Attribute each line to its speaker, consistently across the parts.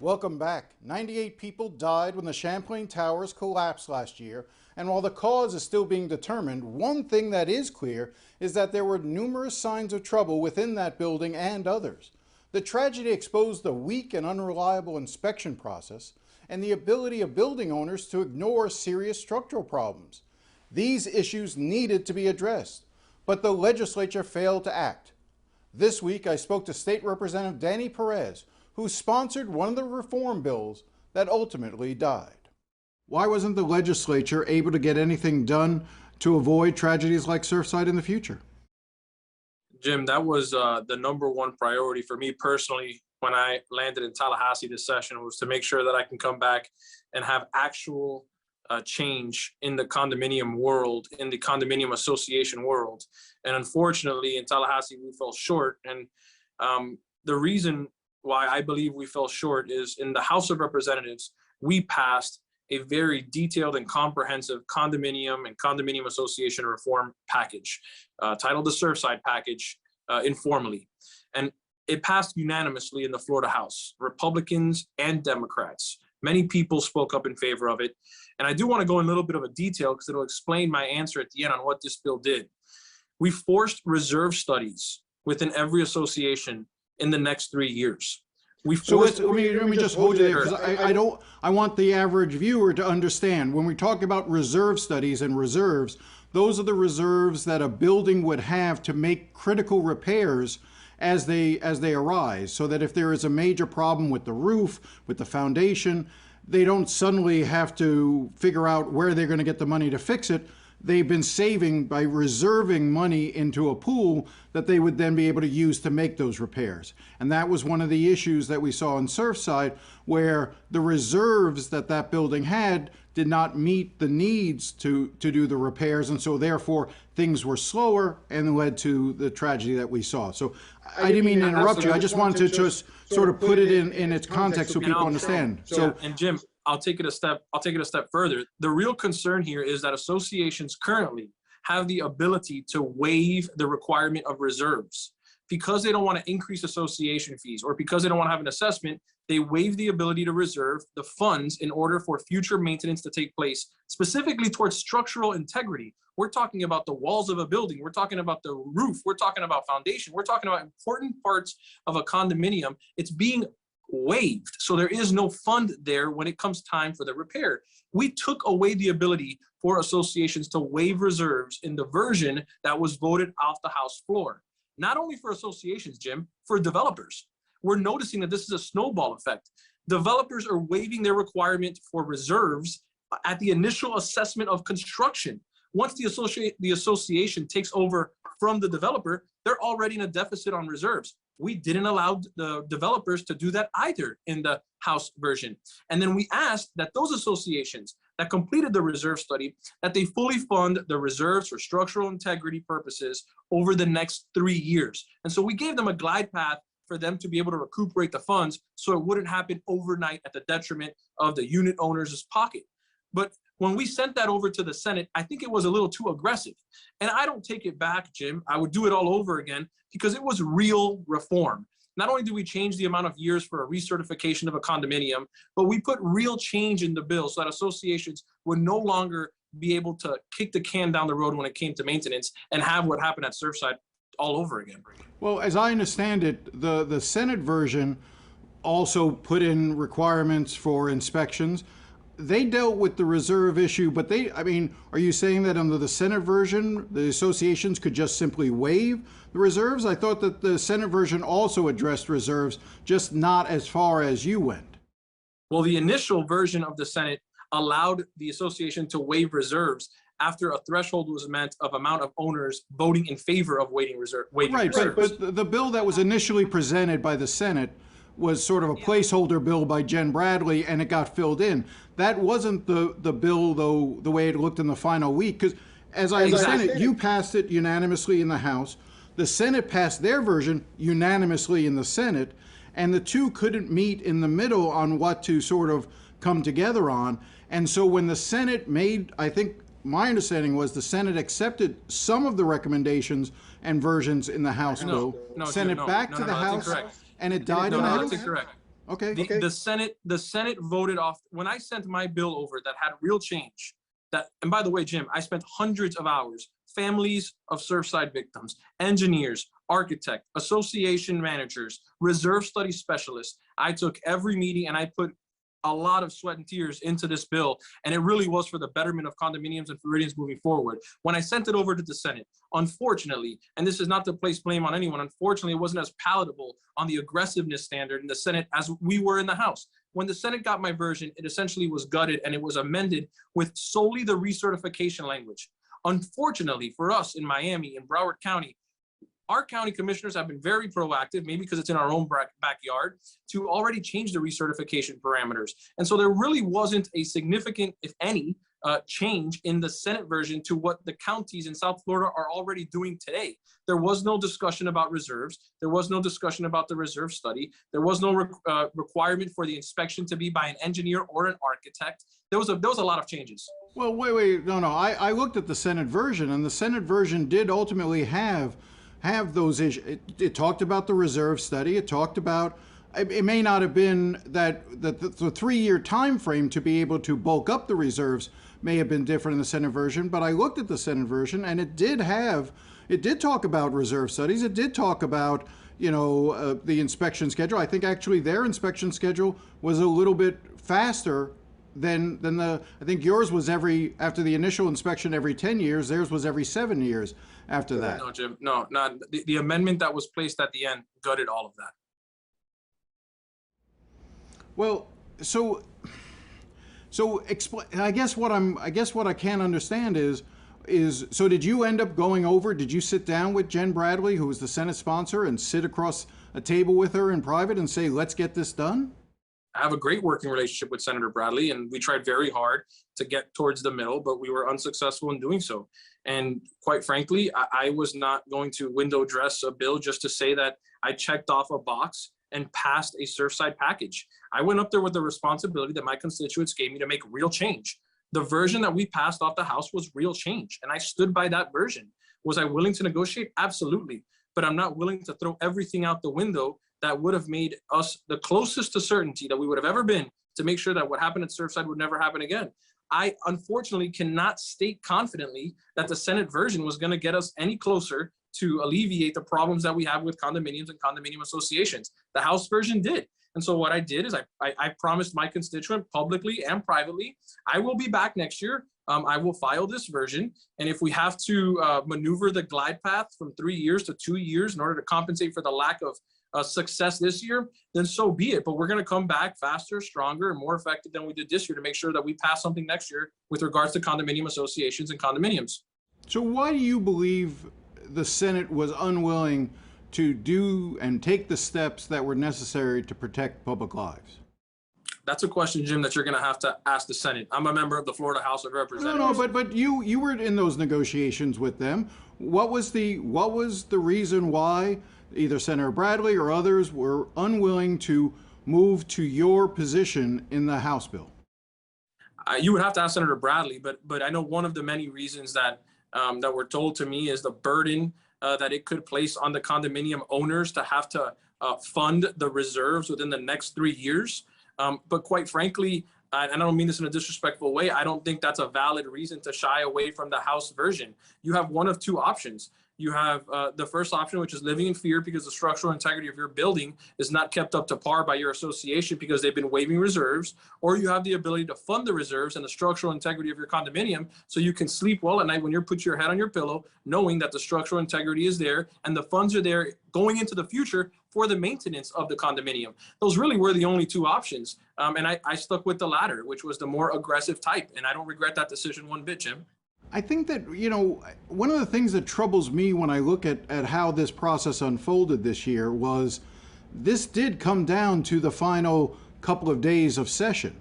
Speaker 1: Welcome back. 98 people died when the Champlain Towers collapsed last year, and while the cause is still being determined, one thing that is clear is that there were numerous signs of trouble within that building and others. The tragedy exposed the weak and unreliable inspection process and the ability of building owners to ignore serious structural problems. These issues needed to be addressed, but the legislature failed to act. This week, I spoke to State Representative Danny Perez, who sponsored one of the reform bills that ultimately died. Why wasn't the legislature able to get anything done to avoid tragedies like Surfside in the future?
Speaker 2: Jim, that was the number one priority for me personally when I landed in Tallahassee this session, was to make sure that I can come back and have actual change in the condominium world, in the condominium association world. And unfortunately, in Tallahassee, we fell short. And the reason why I believe we fell short is in the House of Representatives, we passed a very detailed and comprehensive condominium and condominium association reform package, titled the Surfside package, informally. And it passed unanimously in the Florida House, Republicans and Democrats. Many people spoke up in favor of it. And I do want to go in a little bit of a detail because it'll explain my answer at the end on what this bill did. We forced reserve studies within every association in the next 3 years.
Speaker 1: Let me just hold you there, because I want the average viewer to understand. When we talk about reserve studies and reserves, those are the reserves that a building would have to make critical repairs as they arise, so that if there is a major problem with the roof, with the foundation, they don't suddenly have to figure out where they're going to get the money to fix it. They've been saving by reserving money into a pool that they would then be able to use to make those repairs. And that was one of the issues that we saw in Surfside, where the reserves that building had did not meet the needs to do the repairs. And so therefore things were slower and led to the tragedy that we saw. So I didn't mean to interrupt you. I just wanted to just sort of put it in its context so people understand. So,
Speaker 2: and Jim, I'll take it a step further. The real concern here is that associations currently have the ability to waive the requirement of reserves. Because they don't want to increase association fees, or because they don't want to have an assessment, they waive the ability to reserve the funds in order for future maintenance to take place, specifically towards structural integrity. We're talking about the walls of a building. We're talking about the roof. We're talking about foundation. We're talking about important parts of a condominium. It's being waived. So there is no fund there when it comes time for the repair. We took away the ability for associations to waive reserves in the version that was voted off the House floor. Not only for associations, Jim, for developers. We're noticing that this is a snowball effect. Developers are waiving their requirement for reserves at the initial assessment of construction. Once the association takes over from the developer, they're already in a deficit on reserves. We didn't allow the developers to do that either in the House version. And then we asked that those associations that completed the reserve study, that they fully fund the reserves for structural integrity purposes over the next 3 years. And so we gave them a glide path for them to be able to recuperate the funds so it wouldn't happen overnight at the detriment of the unit owners' pocket. But when we sent that over to the Senate, I think it was a little too aggressive. And I don't take it back, Jim. I would do it all over again because it was real reform. Not only do we change the amount of years for a recertification of a condominium, but we put real change in the bill so that associations would no longer be able to kick the can down the road when it came to maintenance and have what happened at Surfside all over again.
Speaker 1: Well, as I understand it, the Senate version also put in requirements for inspections. They dealt with the reserve issue, but are you saying that under the Senate version, the associations could just simply waive the reserves? I thought that the Senate version also addressed reserves, just not as far as you went.
Speaker 2: Well, the initial version of the Senate allowed the association to waive reserves after a threshold was met of amount of owners voting in favor of waiving reserves.
Speaker 1: Right, but the bill that was initially presented by the Senate was sort of a placeholder bill by Jen Bradley, and it got filled in. That wasn't the bill, though, the way it looked in the final week, because as I understand it, you passed it unanimously in the House. The Senate passed their version unanimously in the Senate, and the two couldn't meet in the middle on what to sort of come together on. And so when the Senate made, I think my understanding was the Senate accepted some of the recommendations and versions in the House bill, sent it back to the House, and it died in the House?
Speaker 2: That's incorrect.
Speaker 1: Okay.
Speaker 2: The Senate voted off when I sent my bill over that had real change. And by the way, Jim, I spent hundreds of hours, families of Surfside victims, engineers, architect, association managers, reserve study specialists. I took every meeting and I put a lot of sweat and tears into this bill, and it really was for the betterment of condominiums and Floridians moving forward. When I sent it over to the Senate, unfortunately, and this is not to place blame on anyone, unfortunately, it wasn't as palatable on the aggressiveness standard in the Senate as we were in the House. When the Senate got my version, it essentially was gutted and it was amended with solely the recertification language. Unfortunately for us in Miami, in Broward County, our county commissioners have been very proactive, maybe because it's in our own backyard, to already change the recertification parameters. And so there really wasn't a significant, if any, change in the Senate version to what the counties in South Florida are already doing today. There was no discussion about reserves. There was no discussion about the reserve study. There was no requirement for the inspection to be by an engineer or an architect. There was a lot of changes.
Speaker 1: Well, wait, no. I looked at the Senate version, and the Senate version did ultimately have those issues. It talked about the reserve study. It talked about, it may not have been that the 3-year time frame to be able to bulk up the reserves may have been different in the Senate version, but I looked at the Senate version and it did talk about reserve studies. It did talk about, the inspection schedule. I think actually their inspection schedule was a little bit faster than I think yours was after the initial inspection every 10 years, theirs was every 7 years after that.
Speaker 2: No, Jim, no, not the amendment that was placed at the end gutted all of that.
Speaker 1: Well, so explain. I guess what I can't understand is so did you end up going over? Did you sit down with Jen Bradley, who was the Senate sponsor, and sit across a table with her in private and say, "Let's get this done"?
Speaker 2: I have a great working relationship with Senator Bradley, and we tried very hard to get towards the middle, but we were unsuccessful in doing so. And quite frankly, I was not going to window dress a bill just to say that I checked off a box and passed a Surfside package. I went up there with the responsibility that my constituents gave me to make real change. The version that we passed off the House was real change, and I stood by that version. Was I willing to negotiate? Absolutely. But I'm not willing to throw everything out the window that would have made us the closest to certainty that we would have ever been to make sure that what happened at Surfside would never happen again. I unfortunately cannot state confidently that the Senate version was going to get us any closer to alleviate the problems that we have with condominiums and condominium associations. The House version did. And so what I did is I promised my constituent publicly and privately, I will be back next year. I will file this version. And if we have to maneuver the glide path from 3 years to 2 years in order to compensate for the lack of success this year, then so be it. But we're going to come back faster, stronger, and more effective than we did this year to make sure that we pass something next year with regards to condominium associations and condominiums.
Speaker 1: So why do you believe the Senate was unwilling to do and take the steps that were necessary to protect public lives?
Speaker 2: That's a question, Jim, that you're going to have to ask the Senate. I'm a member of the Florida House of Representatives.
Speaker 1: No, but you were in those negotiations with them. What was the reason why either Senator Bradley or others were unwilling to move to your position in the House bill?
Speaker 2: You would have to ask Senator Bradley, but I know one of the many reasons that were told to me is the burden that it could place on the condominium owners to have to fund the reserves within the next 3 years. But quite frankly, and I don't mean this in a disrespectful way, I don't think that's a valid reason to shy away from the House version. You have one of two options. You have the first option, which is living in fear because the structural integrity of your building is not kept up to par by your association because they've been waiving reserves, or you have the ability to fund the reserves and the structural integrity of your condominium so you can sleep well at night when you put your head on your pillow, knowing that the structural integrity is there and the funds are there going into the future for the maintenance of the condominium. Those really were the only two options. And I stuck with the latter, which was the more aggressive type. And I don't regret that decision one bit, Jim.
Speaker 1: I think that, one of the things that troubles me when I look at how this process unfolded this year was this did come down to the final couple of days of session.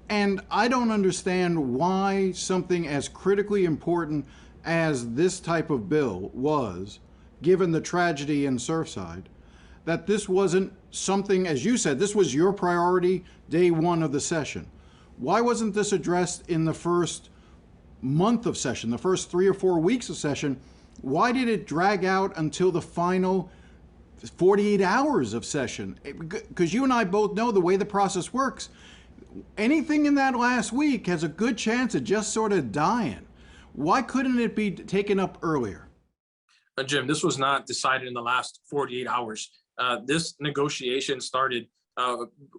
Speaker 1: And I don't understand why something as critically important as this type of bill was, given the tragedy in Surfside, that this wasn't something, as you said, this was your priority day one of the session. Why wasn't this addressed in the first month of session, the first 3 or 4 weeks of session? Why did it drag out until the final 48 hours of session. Because you and I both know the way the process works. Anything in that last week has a good chance of just sort of dying. Why couldn't it be taken up earlier?
Speaker 2: Jim, this was not decided in the last 48 hours. This negotiation started,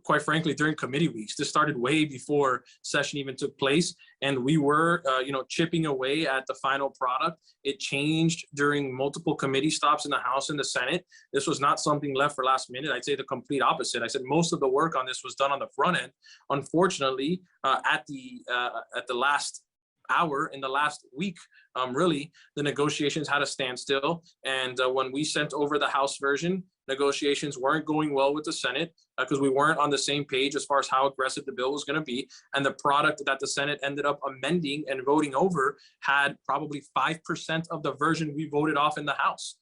Speaker 2: quite frankly, during committee weeks. This started way before session even took place, and we were, chipping away at the final product. It changed during multiple committee stops in the House and the Senate. This was not something left for last minute. I'd say the complete opposite. I said most of the work on this was done on the front end. Unfortunately, at the last hour in the last week, really, the negotiations had a standstill. And when we sent over the House version, negotiations weren't going well with the Senate because we weren't on the same page as far as how aggressive the bill was going to be. And the product that the Senate ended up amending and voting over had probably 5% of the version we voted off in the House.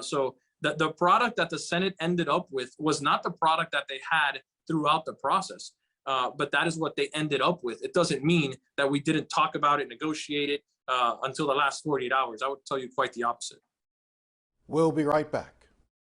Speaker 2: So the product that the Senate ended up with was not the product that they had throughout the process. But that is what they ended up with. It doesn't mean that we didn't talk about it, negotiate it until the last 48 hours. I would tell you quite the opposite.
Speaker 1: We'll be right back.